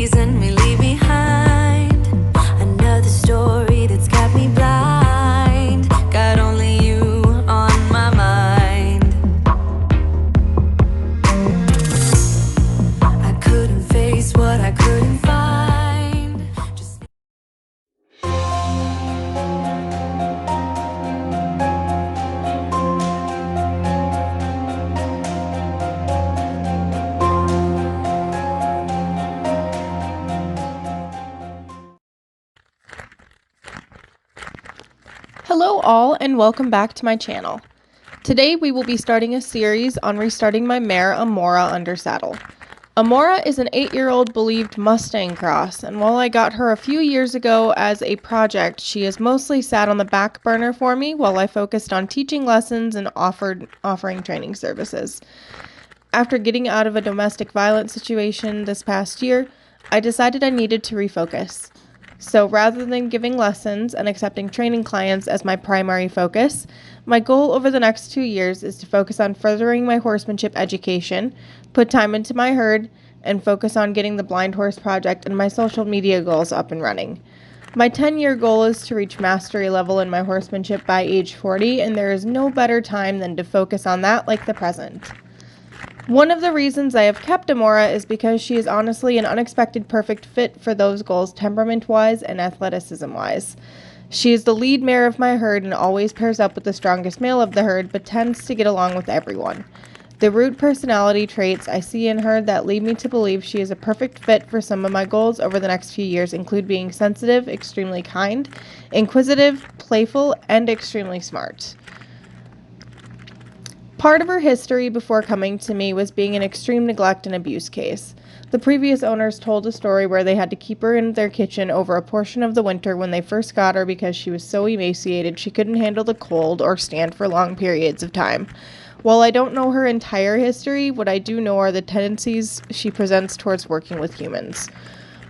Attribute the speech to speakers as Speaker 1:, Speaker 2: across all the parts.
Speaker 1: reason we leave behind another story that's got me blind. Got only you on my mind. I couldn't face what I couldn't find.
Speaker 2: Hello all, and welcome back to my channel. Today we will be starting a series on restarting my mare Amora under saddle. Amora is an 8-year-old believed Mustang cross, and while I got her a few years ago as a project, she has mostly sat on the back burner for me while I focused on teaching lessons and offering training services. After getting out of a domestic violence situation this past year, I decided I needed to refocus. So rather than giving lessons and accepting training clients as my primary focus, my goal over the next 2 years is to focus on furthering my horsemanship education, put time into my herd, and focus on getting the Blind Horse Project and my social media goals up and running. My 10-year goal is to reach mastery level in my horsemanship by age 40, and there is no better time than to focus on that like the present. One of the reasons I have kept Amora is because she is honestly an unexpected perfect fit for those goals temperament-wise and athleticism-wise. She is the lead mare of my herd and always pairs up with the strongest male of the herd, but tends to get along with everyone. The root personality traits I see in her that lead me to believe she is a perfect fit for some of my goals over the next few years include being sensitive, extremely kind, inquisitive, playful, and extremely smart. Part of her history before coming to me was being an extreme neglect and abuse case. The previous owners told a story where they had to keep her in their kitchen over a portion of the winter when they first got her because she was so emaciated she couldn't handle the cold or stand for long periods of time. While I don't know her entire history, what I do know are the tendencies she presents towards working with humans.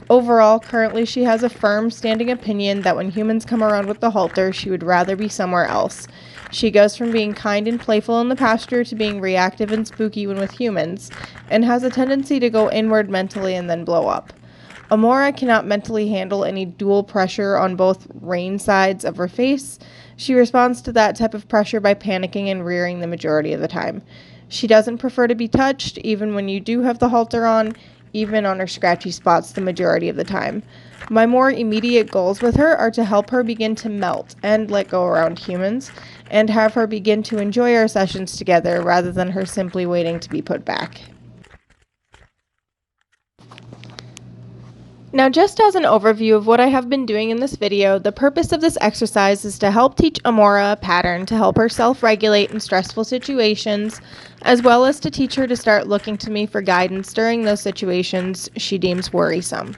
Speaker 2: Overall, currently she has a firm standing opinion that when humans come around with the halter, she would rather be somewhere else. She goes from being kind and playful in the pasture to being reactive and spooky when with humans, and has a tendency to go inward mentally and then blow up. Amora cannot mentally handle any dual pressure on both rein sides of her face. She responds to that type of pressure by panicking and rearing the majority of the time. She doesn't prefer to be touched, even when you do have the halter on, even on her scratchy spots the majority of the time. My more immediate goals with her are to help her begin to melt and let go around humans, and have her begin to enjoy our sessions together rather than her simply waiting to be put back. Now, just as an overview of what I have been doing in this video, the purpose of this exercise is to help teach Amora a pattern to help her self-regulate in stressful situations, as well as to teach her to start looking to me for guidance during those situations she deems worrisome.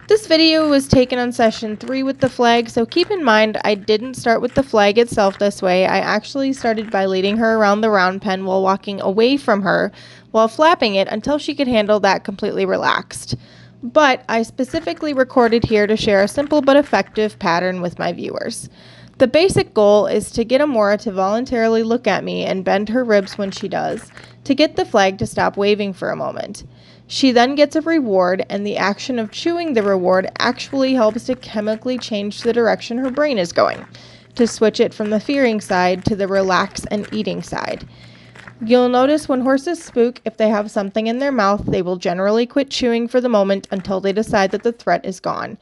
Speaker 2: This video was taken on session 3 with the flag, so keep in mind I didn't start with the flag itself this way. I actually started by leading her around the round pen while walking away from her while flapping it until she could handle that completely relaxed. But I specifically recorded here to share a simple but effective pattern with my viewers. The basic goal is to get Amora to voluntarily look at me and bend her ribs when she does, to get the flag to stop waving for a moment. She then gets a reward, and the action of chewing the reward actually helps to chemically change the direction her brain is going, to switch it from the fearing side to the relax and eating side. You'll notice when horses spook, if they have something in their mouth, they will generally quit chewing for the moment until they decide that the threat is gone.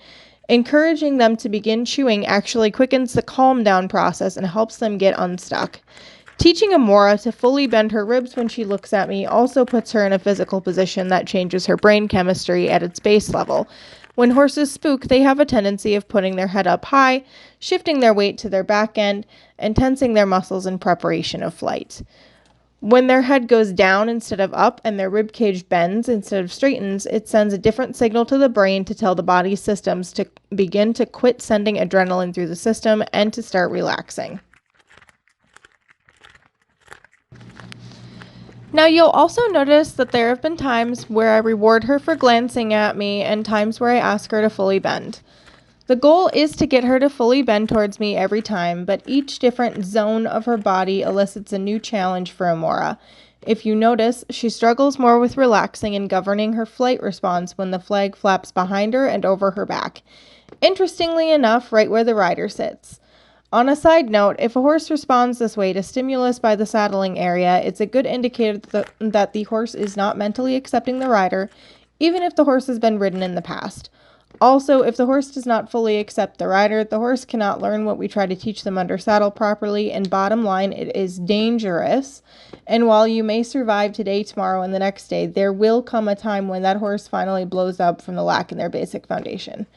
Speaker 2: Encouraging them to begin chewing actually quickens the calm down process and helps them get unstuck. Teaching Amora to fully bend her ribs when she looks at me also puts her in a physical position that changes her brain chemistry at its base level. When horses spook, they have a tendency of putting their head up high, shifting their weight to their back end, and tensing their muscles in preparation of flight. When their head goes down instead of up and their rib cage bends instead of straightens, it sends a different signal to the brain to tell the body's systems to begin to quit sending adrenaline through the system and to start relaxing. Now, you'll also notice that there have been times where I reward her for glancing at me and times where I ask her to fully bend. The goal is to get her to fully bend towards me every time, but each different zone of her body elicits a new challenge for Amora. If you notice, she struggles more with relaxing and governing her flight response when the flag flaps behind her and over her back. Interestingly enough, right where the rider sits. On a side note, if a horse responds this way to stimulus by the saddling area, it's a good indicator that the horse is not mentally accepting the rider, even if the horse has been ridden in the past. Also, if the horse does not fully accept the rider, the horse cannot learn what we try to teach them under saddle properly, and bottom line, it is dangerous. And while you may survive today, tomorrow, and the next day, there will come a time when that horse finally blows up from the lack in their basic foundation.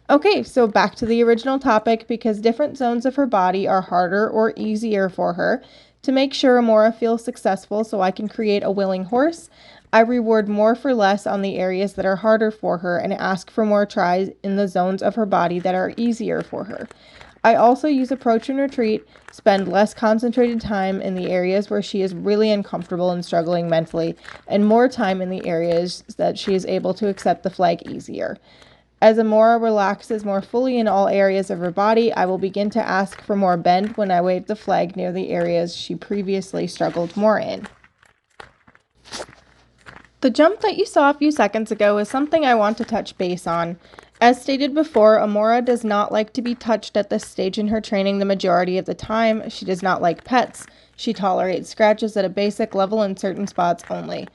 Speaker 2: Okay, so back to the original topic, because different zones of her body are harder or easier for her. To make sure Amora feels successful so I can create a willing horse, I reward more for less on the areas that are harder for her and ask for more tries in the zones of her body that are easier for her. I also use approach and retreat, spend less concentrated time in the areas where she is really uncomfortable and struggling mentally, and more time in the areas that she is able to accept the flag easier. As Amora relaxes more fully in all areas of her body, I will begin to ask for more bend when I wave the flag near the areas she previously struggled more in. The jump that you saw a few seconds ago is something I want to touch base on. As stated before, Amora does not like to be touched at this stage in her training the majority of the time. She does not like pets. She tolerates scratches at a basic level in certain spots only.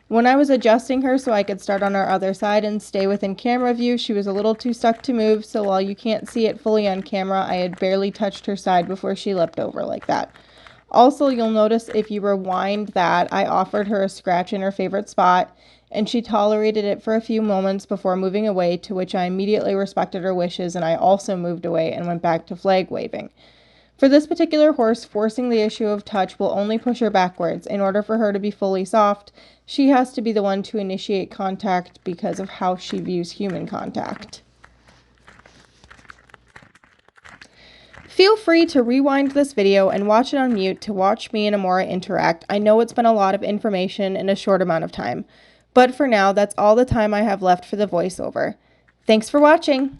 Speaker 2: When I was adjusting her so I could start on our other side and stay within camera view, she was a little too stuck to move, so while you can't see it fully on camera, I had barely touched her side before she leapt over like that. Also, you'll notice if you rewind that I offered her a scratch in her favorite spot, and she tolerated it for a few moments before moving away, to which I immediately respected her wishes, and I also moved away and went back to flag waving. For this particular horse, forcing the issue of touch will only push her backwards. In order for her to be fully soft, she has to be the one to initiate contact because of how she views human contact. Feel free to rewind this video and watch it on mute to watch me and Amora interact. I know it's been a lot of information in a short amount of time, but for now, that's all the time I have left for the voiceover. Thanks for watching!